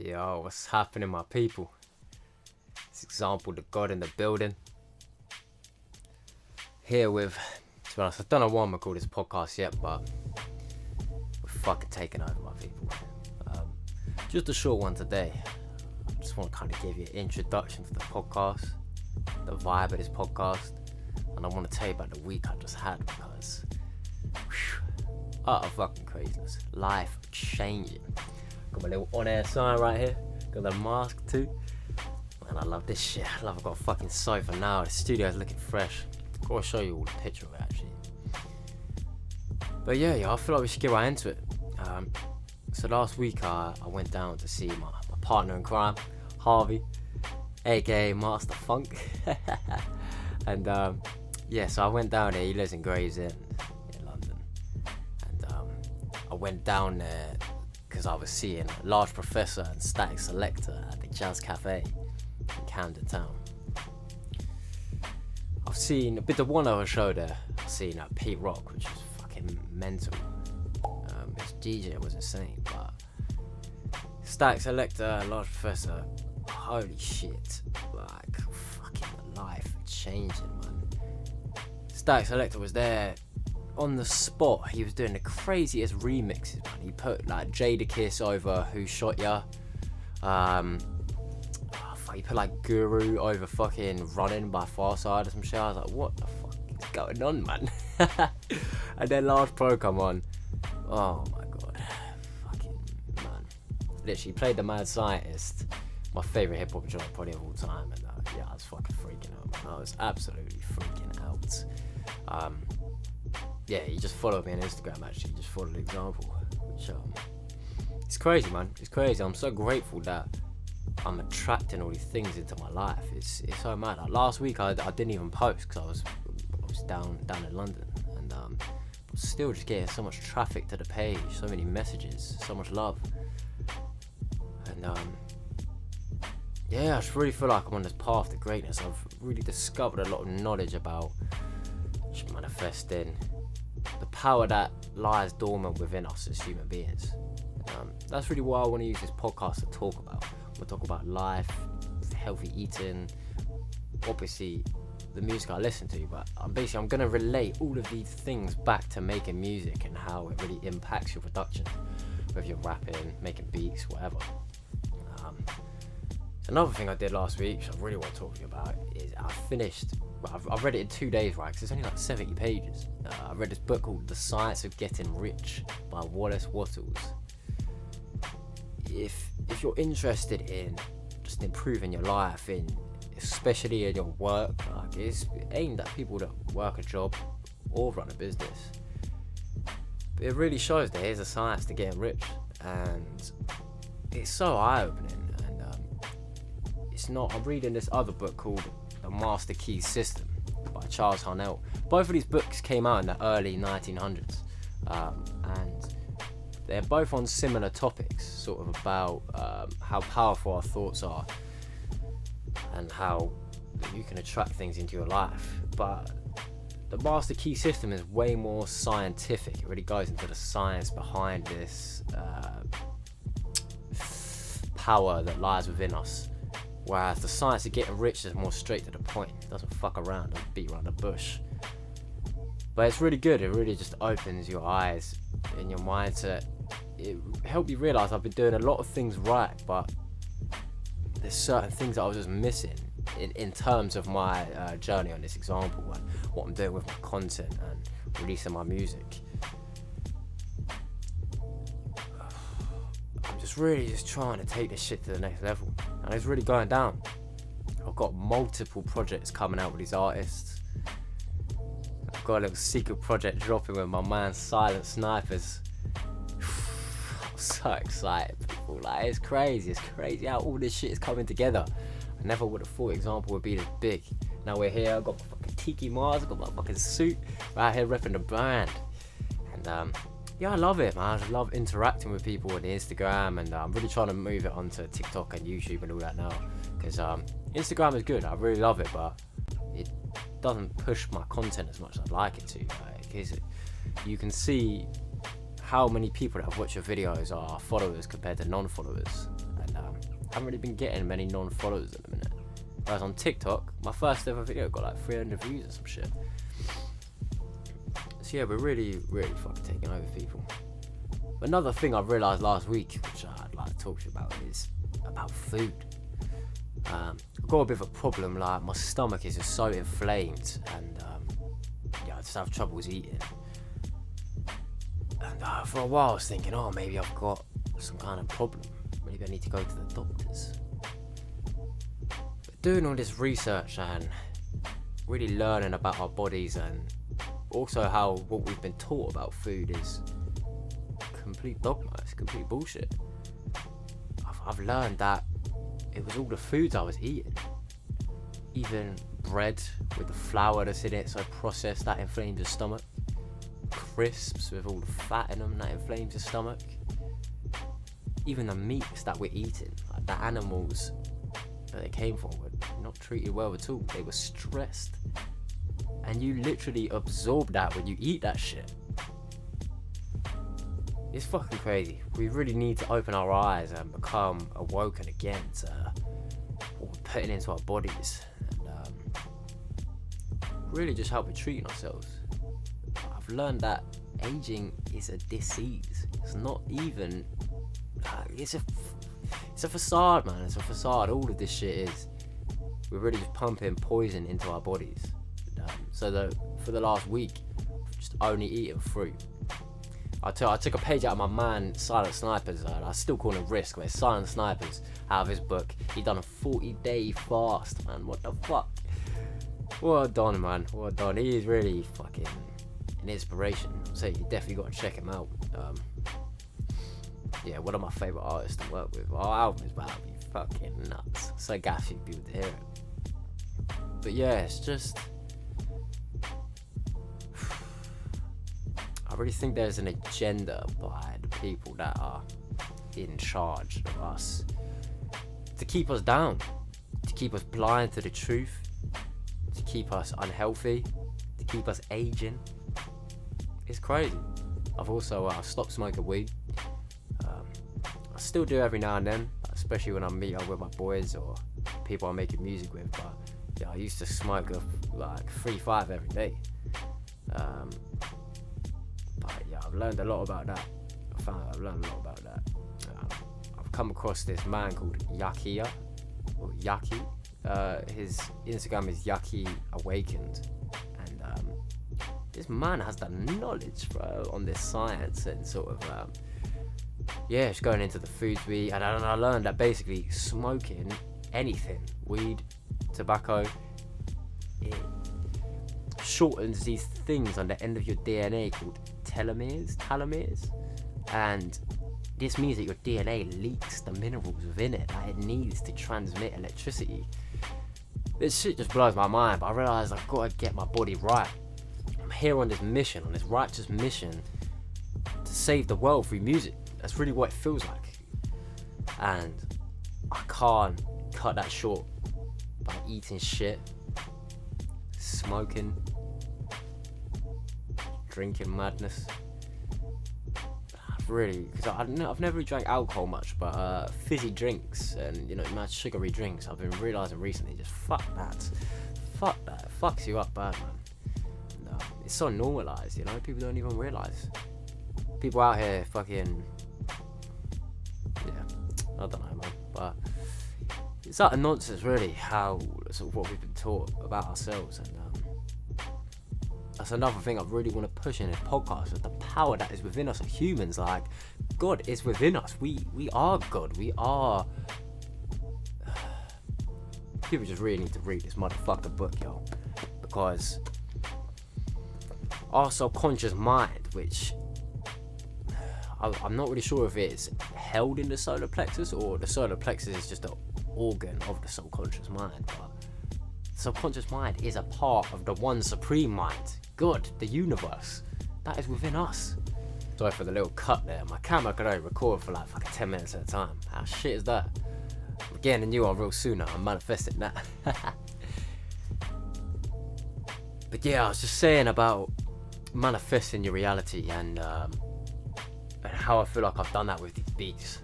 Yo, what's happening, my people? It's Xample, the God in the building. Here with, to be honest, I don't know why I'm gonna call this podcast yet, but we're fucking taking over, my people. Just a short one today. I just want to kind of give you an introduction to the podcast, the vibe of this podcast, and I want to tell you about the week I just had because, utter fucking craziness, life changing. Got my little on-air sign right here. Got the mask too. Man, I love this shit. I've got a fucking sofa now. The studio's looking fresh. Gotta show you all the picture of it actually. But yeah, I feel like we should get right into it. So last week I went down to see my partner in crime, Harvey, aka Master Funk. And so I went down there. He lives in Gravesend in London. And I went down there because I was seeing Large Professor and Static Selector at the Jazz Cafe in Camden Town. I've seen a bit of one other show there. I've seen Pete Rock, which was fucking mental. His DJ was insane, but Static Selector, Large Professor, holy shit, like fucking life changing, man. Static Selector was there on the spot. He was doing the craziest remixes, man. He put like Jadakiss over Who Shot Ya. He put like Guru over fucking Running by Farside or some shit. I was like, what the fuck is going on, man? And then Large Pro come on. Oh my god, fucking man. Literally played the Mad Scientist, my favourite hip hop genre probably of all time, and I was fucking freaking out, man. I was absolutely freaking out. He just followed me on Instagram actually, just followed the example, which it's crazy, man. It's crazy. I'm so grateful that I'm attracting all these things into my life. It's so mad. Like last week I didn't even post because I was down in London, and still just getting so much traffic to the page, so many messages, so much love, and I just really feel like I'm on this path to greatness. I've really discovered a lot of knowledge about just manifesting, the power that lies dormant within us as human beings. That's really what I want to use this podcast to talk about. We'll talk about life, healthy eating, obviously the music I listen to, but I'm going to relate all of these things back to making music and how it really impacts your production, whether you're rapping, making beats, whatever. Another thing I did last week, which I really want to talk to you about, is I've read it in 2 days, right, because it's only like 70 pages. I read this book called The Science of Getting Rich by Wallace Wattles. If you're interested in just improving your life, especially in your work, like it's aimed at people that work a job or run a business, but it really shows that here's a science to getting rich, and it's so eye-opening. And I'm reading this other book called The Master Key System by Charles Harnell. Both of these books came out in the early 1900s, and they're both on similar topics, sort of about how powerful our thoughts are and how you can attract things into your life. But the Master Key System is way more scientific. It really goes into the science behind this power that lies within us. Whereas the science of getting rich is more straight to the point. It doesn't fuck around, doesn't beat around the bush. But it's really good. It really just opens your eyes and your mindset. It helped you realise I've been doing a lot of things right, but there's certain things that I was just missing in terms of my journey on this example and what I'm doing with my content and releasing my music. I'm just really trying to take this shit to the next level, and it's really going down. I've got multiple projects coming out with these artists. I've got a little secret project dropping with my man Silent Snipers. I'm so excited, people. Like, it's crazy how all this shit is coming together. I never would have thought Xample would be this big. Now we're here. I've got my fucking Tiki Mars, I've got my fucking suit right here repping the brand. And I love it, man. I just love interacting with people on Instagram, and I'm really trying to move it onto TikTok and YouTube and all that now, because Instagram is good. I really love it, but it doesn't push my content as much as I'd like it to. Because you can see how many people that have watched your videos are followers compared to non-followers, and haven't really been getting many non-followers at the minute. Whereas on TikTok, my first ever video got like 300 views or some shit. So yeah, we're really, really fucking taking over people. Another thing I realised last week, which I'd like to talk to you about, is about food. I've got a bit of a problem, like my stomach is just so inflamed, and I just have troubles eating. And for a while I was thinking, oh, maybe I've got some kind of problem. Maybe I need to go to the doctors. But doing all this research and really learning about our bodies, and also how what we've been taught about food is complete dogma, it's complete bullshit. I've learned that it was all the foods I was eating. Even bread with the flour that's in it, so processed, that inflames your stomach. Crisps with all the fat in them, that inflames your stomach. Even the meats that we're eating, like the animals that they came from, were not treated well at all. They were stressed. And you literally absorb that when you eat that shit. It's fucking crazy. We really need to open our eyes and become awoken again to what we're putting into our bodies, and really just how we're treating ourselves. I've learned that aging is a disease. It's not even it's a facade, man. It's a facade. All of this shit is. We're really just pumping poison into our bodies. So for the last week, I've just only eaten fruit. I took a page out of my man Silent Sniper's, I still call him Risk, but it's Silent Sniper's, out of his book. He done a 40-day fast, man. What the fuck? Well done, man. Well done. He is really fucking an inspiration. So you definitely got to check him out. Yeah, one of my favourite artists to work with. Our album is about to be fucking nuts. So gassy for people to hear it. But yeah, it's just, I really think there's an agenda by the people that are in charge of us to keep us down, to keep us blind to the truth, to keep us unhealthy, to keep us aging. It's crazy. I've also stopped smoking weed. I still do every now and then, especially when I meet up with my boys or people I'm making music with. But yeah, I used to smoke like 3-5 every day. But yeah, I've learned a lot about that. I've learned a lot about that. I've come across this man called Yakia, or Yaki. His Instagram is Yaki Awakened, and this man has the knowledge, bro, on this science and sort of it's going into the foods we eat. And I learned that basically smoking anything, weed, tobacco, it shortens these things on the end of your DNA called telomeres, and this means that your DNA leaks the minerals within it that it needs to transmit electricity. This shit just blows my mind, but I realised I've got to get my body right. I'm here on this mission, on this righteous mission to save the world through music. That's really what it feels like, and I can't cut that short by eating shit, smoking, drinking madness. Because I've never really drank alcohol much, but fizzy drinks and mad sugary drinks, I've been realising recently, just fuck that, it fucks you up bad, man. And, it's so normalised, people don't even realise. People out here fucking, I don't know, man, but it's utter nonsense, really, how sort of what we've been taught about ourselves. And that's another thing I really want to push in this podcast, is the power that is within us as humans. Like, God is within us. We are God. We are. People just really need to read this motherfucking book, yo, because our subconscious mind, which I'm not really sure if it's held in the solar plexus, or the solar plexus is just an organ of the subconscious mind, but the subconscious mind is a part of the one supreme mind, God, the universe, that is within us. Sorry for the little cut there. My camera can only record for like fucking 10 minutes at a time. How shit is that? I'm getting a new one real soon now. I'm manifesting that. But yeah, I was just saying about manifesting your reality, and how I feel like I've done that with these beats.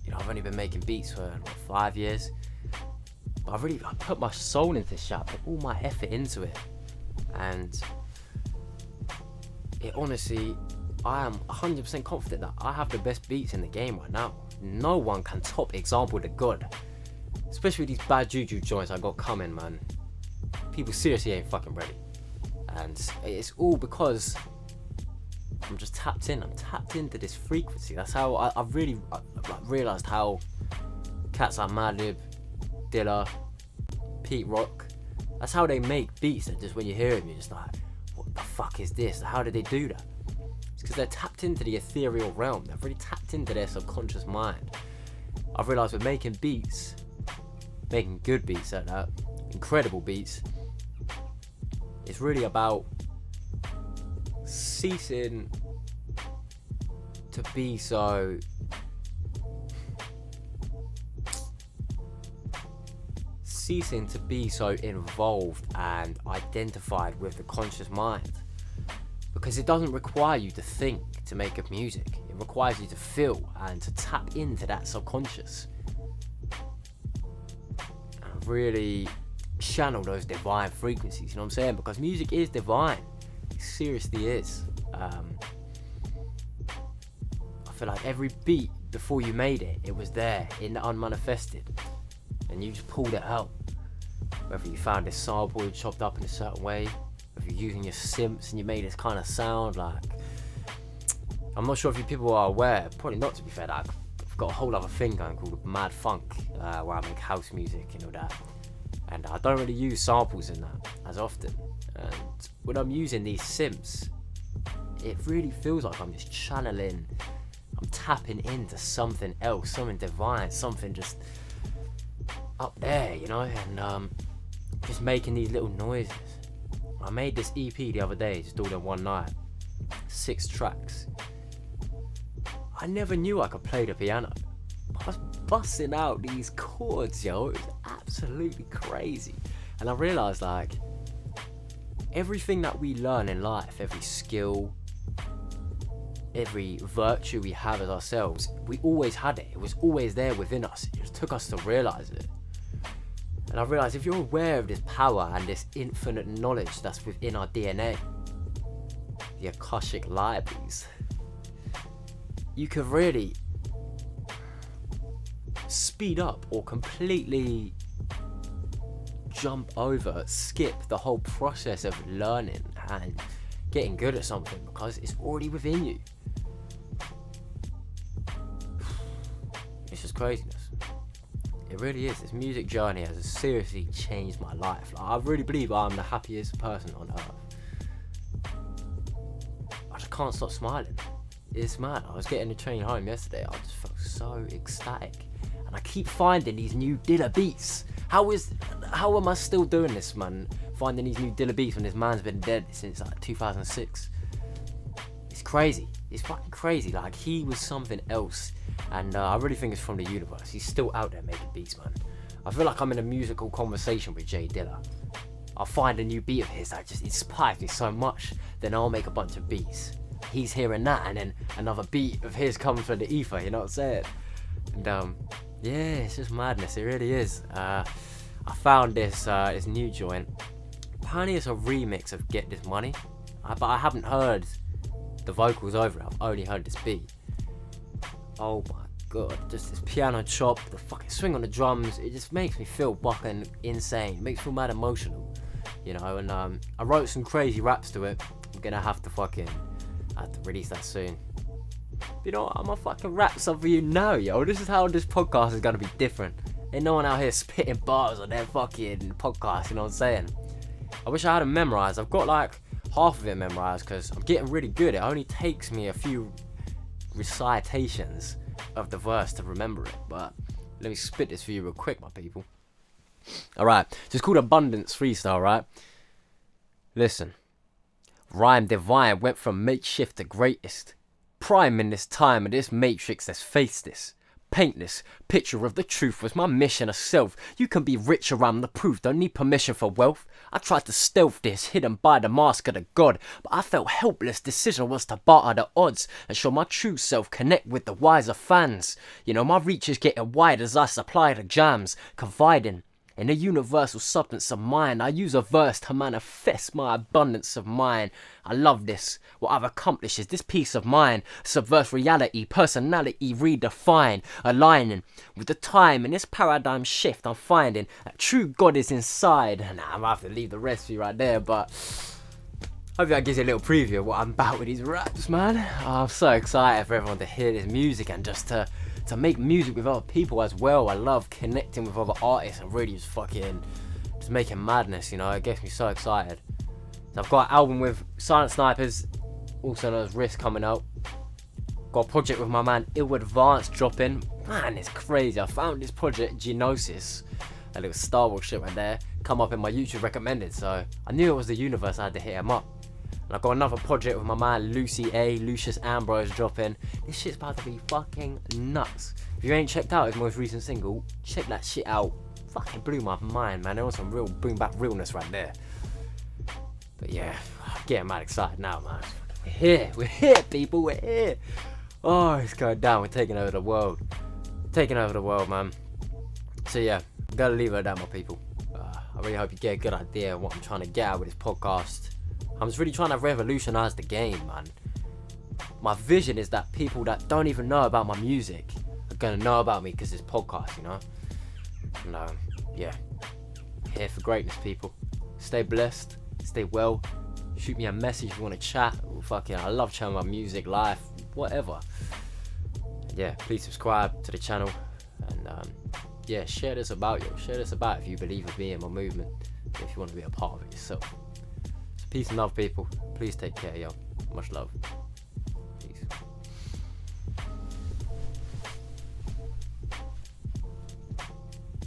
you know, I've only been making beats for 5 years, but I put my soul into this shit, I put all my effort into it, and it honestly, I am 100% confident that I have the best beats in the game right now. No one can top Xample the God, especially with these bad juju joints I got coming, man. People seriously ain't fucking ready, and it's all because I'm just tapped in. I'm tapped into this frequency. That's how I really realised how cats like Madlib, Dilla, Pete Rock, that's how they make beats that just when you hear them, you're just like, what the fuck is this? How did they do that? It's because they're tapped into the ethereal realm. They've really tapped into their subconscious mind. I've realised with making beats, making good beats at that, incredible beats, it's really about ceasing to be so involved and identified with the conscious mind, because it doesn't require you to think to make up music. It requires you to feel and to tap into that subconscious and really channel those divine frequencies, you know what I'm saying? Because music is divine. It seriously is. I feel like every beat before you made it, it was there in the unmanifested, and you just pulled it out. Whether you found this sample you chopped up in a certain way, whether you're using your synths and you made this kind of sound, like, I'm not sure if you people are aware, probably not to be fair, that I've got a whole other thing going called Mad Funk, where I make house music and all that, and I don't really use samples in that as often. And when I'm using these synths, it really feels like I'm just channeling, I'm tapping into something else, something divine, something just up there, you know, and just making these little noises. I made this EP the other day, just all in one night, 6 tracks. I never knew I could play the piano. I was busting out these chords, yo. It was absolutely crazy. And I realised, like, everything that we learn in life, every skill, every virtue we have as ourselves, we always had it. It was always there within us. It just took us to realise it. And I realised if you're aware of this power and this infinite knowledge that's within our DNA, the Akashic libraries, you could really speed up or completely skip the whole process of learning and getting good at something, because it's already within you. It's just craziness. It really is. This music journey has seriously changed my life. Like, I really believe I'm the happiest person on earth. I just can't stop smiling. It's mad. I was getting the train home yesterday. I just felt so ecstatic. And I keep finding these new Dilla beats. How am I still doing this, man? Finding these new Dilla beats when this man's been dead since like 2006. It's crazy. It's fucking crazy. Like, he was something else. And I really think it's from the universe. He's still out there making beats, man. I feel like I'm in a musical conversation with Jay Dilla. I'll find a new beat of his that just inspires me so much. Then I'll make a bunch of beats. He's hearing that, and then another beat of his comes from the ether, you know what I'm saying? And yeah, it's just madness. It really is. I found this new joint. Apparently it's a remix of Get This Money, but I haven't heard the vocals over it. I've only heard this beat. Oh my god, just this piano chop, the fucking swing on the drums, it just makes me feel fucking insane. It makes me feel mad emotional, you know. And I wrote some crazy raps to it. I'm gonna have to release that soon. But you know what, I'm gonna fucking rap some for you now, yo. This is how this podcast is gonna be different. Ain't no one out here spitting bars on their fucking podcast, you know what I'm saying? I wish I had them memorized. I've got like half of it memorized because I'm getting really good. It only takes me a few recitations of the verse to remember it, but let me spit this for you real quick, my people. Alright, so it's called Abundance Freestyle, right? Listen. Rhyme divine went from makeshift to greatest. Prime in this time of this matrix, let's face this. Paint this picture of the truth was my mission of self. You can be rich around the proof, don't need permission for wealth. I tried to stealth this, hidden by the mask of the god, but I felt helpless. Decision was to barter the odds and show my true self, connect with the wiser fans. You know, my reach is getting wide as I supply the jams, confiding in the universal substance of mind. I use a verse to manifest my abundance of mind. I love this. What I've accomplished is this peace of mind. Subverse reality, personality redefined, aligning with the time. In this paradigm shift, I'm finding that true God is inside. And I'm gonna have to leave the rest for you right there, but hopefully that gives you a little preview of what I'm about with these raps, man. Oh, I'm so excited for everyone to hear this music and just to make music with other people as well. I love connecting with other artists and really just making madness, you know. It gets me so excited. So I've got an album with Silent Snipers, also known as Risk, coming out. Got a project with my man Ill Advanced dropping. Man, it's crazy. I found this project, Genosis, a little Star Wars shit right there, come up in my YouTube recommended, so I knew it was the universe. I had to hit him up. And I've got another project with my man Lucius Ambrose dropping. This shit's about to be fucking nuts. If you ain't checked out his most recent single, check that shit out. Fucking blew my mind, man. There was some real bring back realness right there. But yeah, I'm getting mad excited now, man. We're here, people, we're here. Oh, it's going down. We're taking over the world. We're taking over the world, man. So yeah, I'm gonna leave it at that, my people. I really hope you get a good idea of what I'm trying to get out with this podcast. I'm just really trying to revolutionize the game, man. My vision is that people that don't even know about my music are gonna know about me because this podcast, you know. And yeah, here for greatness, people. Stay blessed, stay well. Shoot me a message if you want to chat. I love chatting about music, life, whatever. Yeah, please subscribe to the channel and yeah, share this about you. Share this about if you believe in me and my movement. If you want to be a part of it yourself. Peace and love, people. Please take care, yo. Much love.